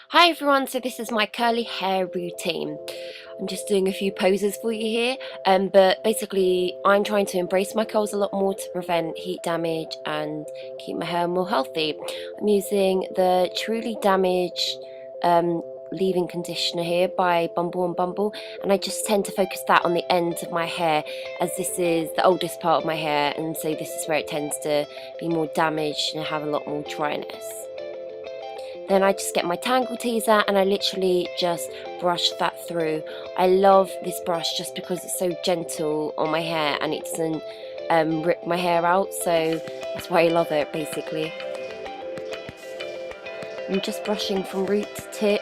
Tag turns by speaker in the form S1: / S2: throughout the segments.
S1: Hi everyone, so this is my curly hair routine. I'm just doing a few poses for you here, but basically I'm trying to embrace my curls a lot more to prevent heat damage and keep my hair more healthy. I'm using the Truly Damaged leave-in conditioner here by Bumble, and I just tend to focus that on the ends of my hair, as this is the oldest part of my hair, and so this is where it tends to be more damaged and have a lot more dryness. Then I just get my Tangle Teezer and I literally just brush that through. I love this brush just because it's so gentle on my hair and it doesn't rip my hair out, so that's why I love it basically. I'm just brushing from root to tip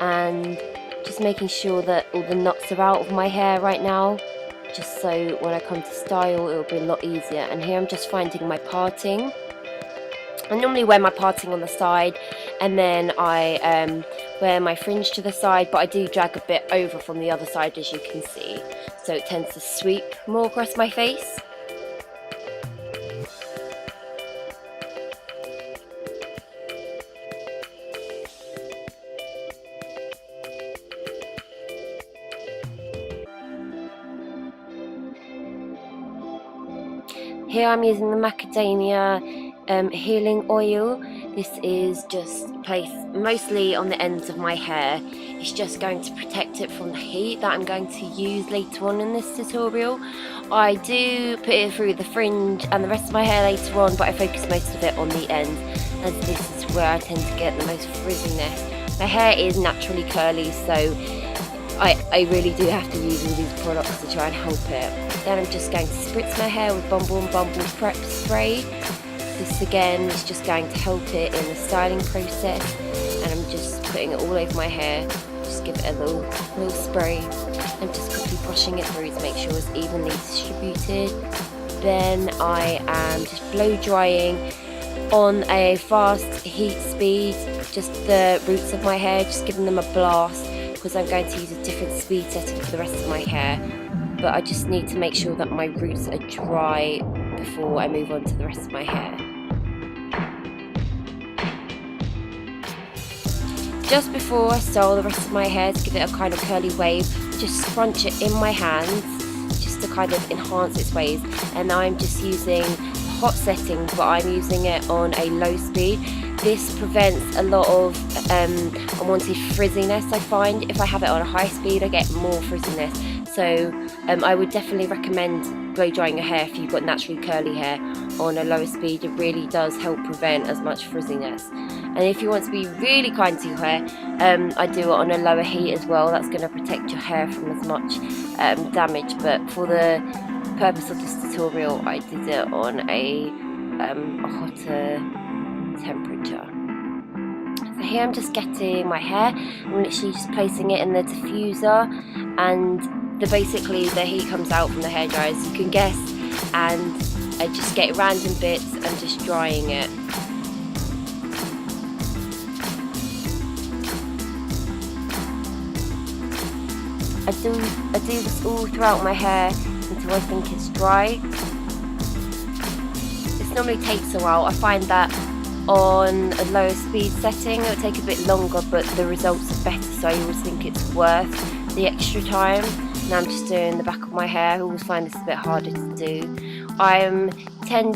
S1: and just making sure that all the knots are out of my hair right now, just so when I come to style it'll be a lot easier. And here I'm just finding my parting. I normally wear my parting on the side, and then I wear my fringe to the side, but I do drag a bit over from the other side, as you can see, so it tends to sweep more across my face. Here I'm using the Macadamia healing oil. This is just placed mostly on the ends of my hair. It's just going to protect it from the heat that I'm going to use later on in this tutorial. I do put it through the fringe and the rest of my hair later on, but I focus most of it on the ends, as this is where I tend to get the most frizziness. My hair is naturally curly, so I really do have to use all these products to try and help it. Then I'm just going to spritz my hair with Bumble Prep Spray. This again is just going to help it in the styling process, and I'm just putting it all over my hair. Just give it a little spray and just quickly brushing it through to make sure it's evenly distributed. Then I am just blow drying on a fast heat speed, just the roots of my hair, just giving them a blast, because I'm going to use a different speed setting for the rest of my hair. But I just need to make sure that my roots are dry before I move on to the rest of my hair. Just before I style the rest of my hair to give it a kind of curly wave, just scrunch it in my hands just to kind of enhance its waves. And I'm just using hot setting, but I'm using it on a low speed. This prevents a lot of unwanted frizziness. I find if I have it on a high speed I get more frizziness, so I would definitely recommend blow drying your hair if you've got naturally curly hair on a lower speed. It really does help prevent as much frizziness. And if you want to be really kind to your hair, I do it on a lower heat as well. That's going to protect your hair from as much damage, but for the purpose of this tutorial I did it on a hotter temperature. So here I'm just getting my hair, I'm literally just placing it in the diffuser, and basically the heat comes out from the hairdryer, as you can guess, and I just get random bits and just drying it. I do this all throughout my hair until I think it's dry. This normally takes a while. I find that on a lower speed setting it will take a bit longer, but the results are better, so I always think it's worth the extra time. Now I'm just doing the back of my hair. I always find this a bit harder to do. I tend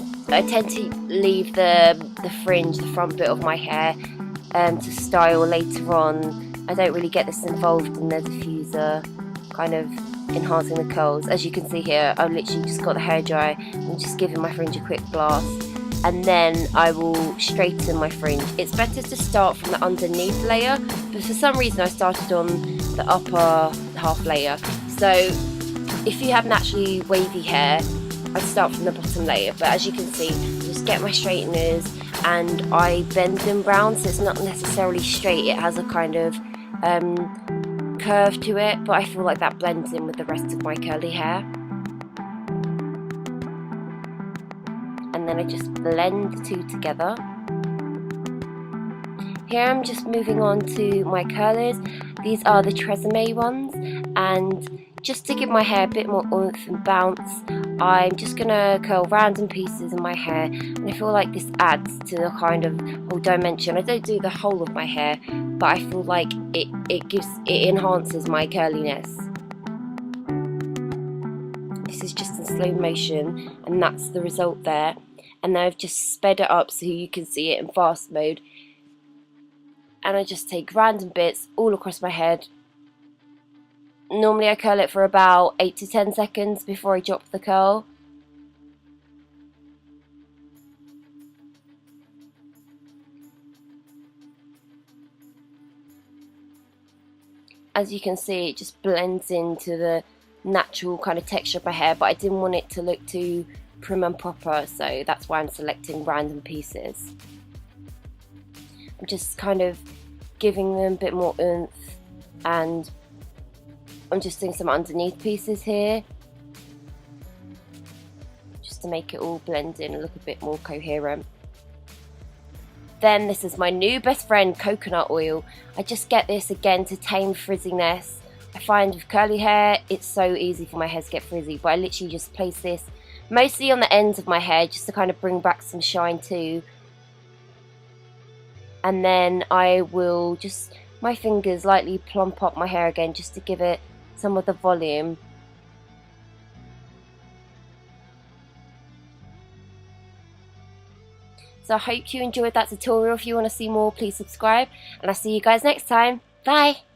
S1: to leave the fringe, the front bit of my hair, to style later on. I don't really get this involved in the diffuser, kind of enhancing the curls. As you can see here, I've literally just got the hairdryer and just giving my fringe a quick blast, and then I will straighten my fringe. It's better to start from the underneath layer, but for some reason I started on the upper half layer. So if you have naturally wavy hair, I start from the bottom layer, but as you can see, just get my straighteners and I bend them round, so it's not necessarily straight, it has a kind of curve to it, but I feel like that blends in with the rest of my curly hair. And then I just blend the two together. Here I'm just moving on to my curlers. These are the Tresemme ones, and just to give my hair a bit more oomph and bounce, I'm just going to curl random pieces in my hair, and I feel like this adds to the kind of whole dimension. I don't do the whole of my hair, but I feel like it enhances my curliness. This is just in slow motion, and that's the result there. And then I've just sped it up so you can see it in fast mode. And I just take random bits all across my head. Normally I curl it for about 8 to 10 seconds before I drop the curl. As you can see, it just blends into the natural kind of texture of my hair, but I didn't want it to look too prim and proper, so that's why I'm selecting random pieces. I'm just kind of giving them a bit more oomph, and I'm just doing some underneath pieces here just to make it all blend in and look a bit more coherent. Then this is my new best friend, coconut oil. I just get this again to tame frizziness. I find with curly hair it's so easy for my hair to get frizzy, but I literally just place this mostly on the ends of my hair just to kind of bring back some shine too. And then I will just, my fingers lightly plump up my hair again just to give it some of the volume. So I hope you enjoyed that tutorial. If you want to see more, please subscribe, and I'll see you guys next time. Bye!